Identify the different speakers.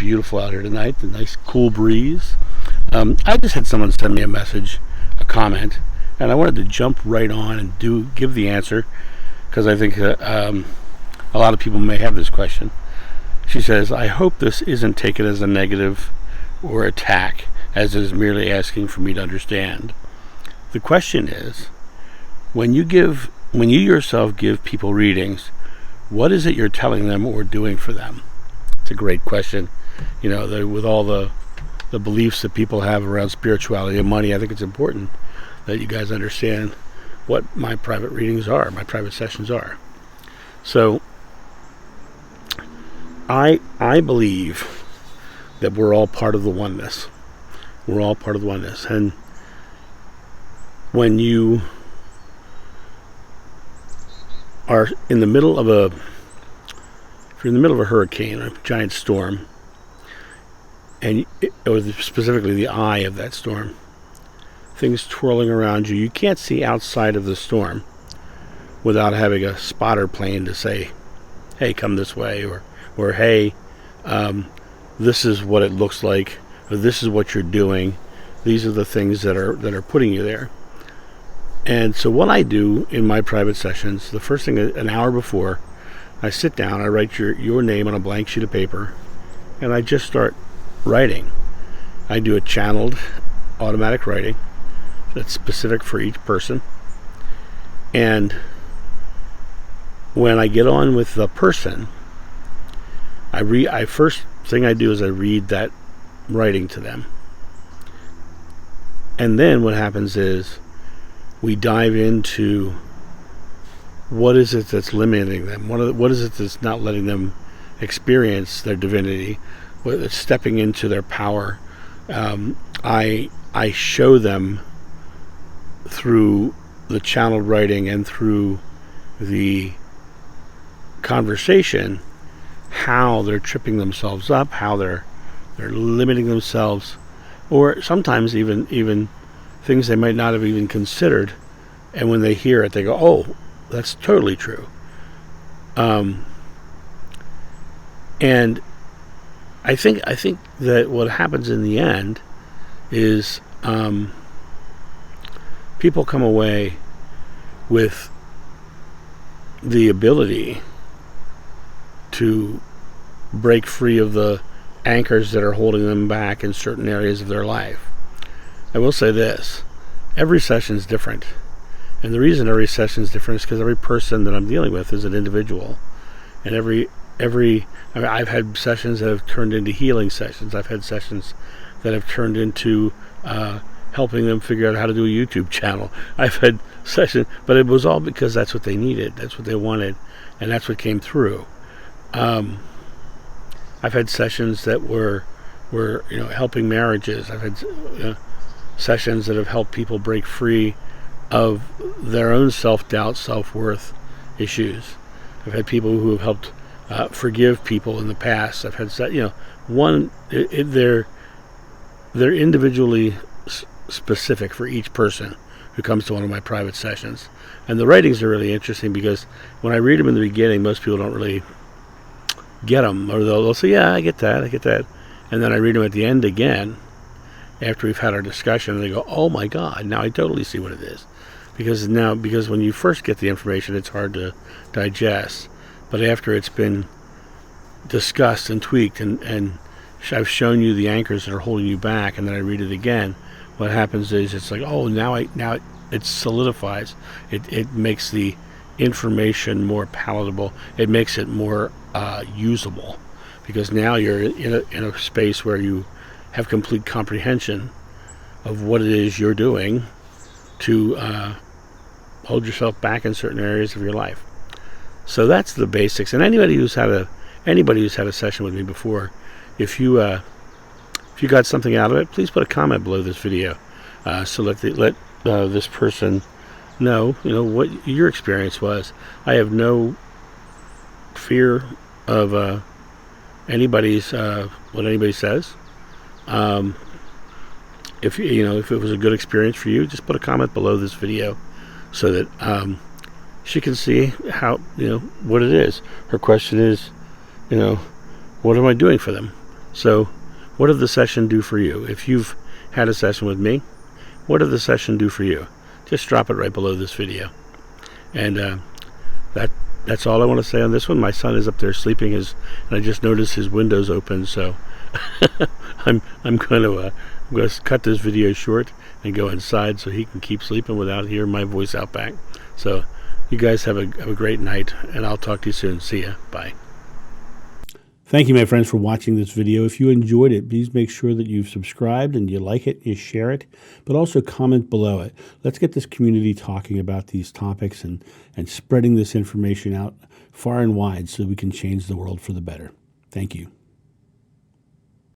Speaker 1: beautiful out here tonight. The nice cool breeze. I just had someone send me a message, a comment, and I wanted to jump right on and give the answer, because I think a lot of people may have this question. She says, I hope this isn't taken as a negative or attack, as it is merely asking for me to understand. The question is, when you yourself give people readings, what is it you're telling them or doing for them? It's a great question. With all the beliefs that people have around spirituality and money, I think it's important that you guys understand what my private readings are, my private sessions are. So, I believe that we're all part of the oneness. We're all part of the oneness. And when you are in the middle of a hurricane, a giant storm, or specifically the eye of that storm, things twirling around you, you can't see outside of the storm without having a spotter plane to say, hey, come this way, or hey, this is what it looks like, or this is what you're doing. These are the things that are putting you there. And so what I do in my private sessions, the first thing, an hour before, I sit down, I write your name on a blank sheet of paper, and I just start writing. I do a channeled automatic writing that's specific for each person. And when I get on with the person, first thing I do is I read that writing to them. And then what happens is we dive into what is it that's limiting them? What is it that's not letting them experience their divinity? What is stepping into their power? I show them through the channeled writing and through the conversation how they're tripping themselves up, how they're limiting themselves, or sometimes even things they might not have even considered, and when they hear it they go, oh, that's totally true. And I think that what happens in the end is people come away with the ability to break free of the anchors that are holding them back in certain areas of their life. I will say this, every session is different. And the reason every session is different is because every person that I'm dealing with is an individual. And I've had sessions that have turned into healing sessions. I've had sessions that have turned into helping them figure out how to do a YouTube channel. I've had sessions, but it was all because that's what they needed, that's what they wanted, and that's what came through. I've had sessions that were helping marriages. I've had sessions that have helped people break free of their own self-doubt, self-worth issues. I've had people who have helped forgive people in the past. I've had they're individually specific for each person who comes to one of my private sessions. And the writings are really interesting because when I read them in the beginning, most people don't really get them, or they'll say, yeah, I get that. And then I read them at the end again after we've had our discussion, and they go, oh my God, now I totally see what it is. Because when you first get the information, it's hard to digest. But after it's been discussed and tweaked, and I've shown you the anchors that are holding you back, and then I read it again, what happens is it's like, oh, now it solidifies. It makes the information more palatable. It makes it more usable, because now you're in a space where you have complete comprehension of what it is you're doing to hold yourself back in certain areas of your life. So that's the basics. And anybody who's had a session with me before, if you got something out of it, please put a comment below this video, so let this person know what your experience was. I have no fear of anybody's what anybody says. If it was a good experience for you, just put a comment below this video so that she can see what it is. Her question is, what am I doing for them? So what did the session do for you? If you've had a session with me, what did the session do for you? Just drop it right below this video. And that's all I want to say on this one. My son is up there sleeping, and I just noticed his window's open, so I'm going to cut this video short and go inside so he can keep sleeping without hearing my voice out back. So you guys have a great night, and I'll talk to you soon. See ya. Bye. Thank you, my friends, for watching this video. If you enjoyed it, please make sure that you've subscribed and you like it, you share it, but also comment below it. Let's get this community talking about these topics and spreading this information out far and wide so we can change the world for the better. Thank you.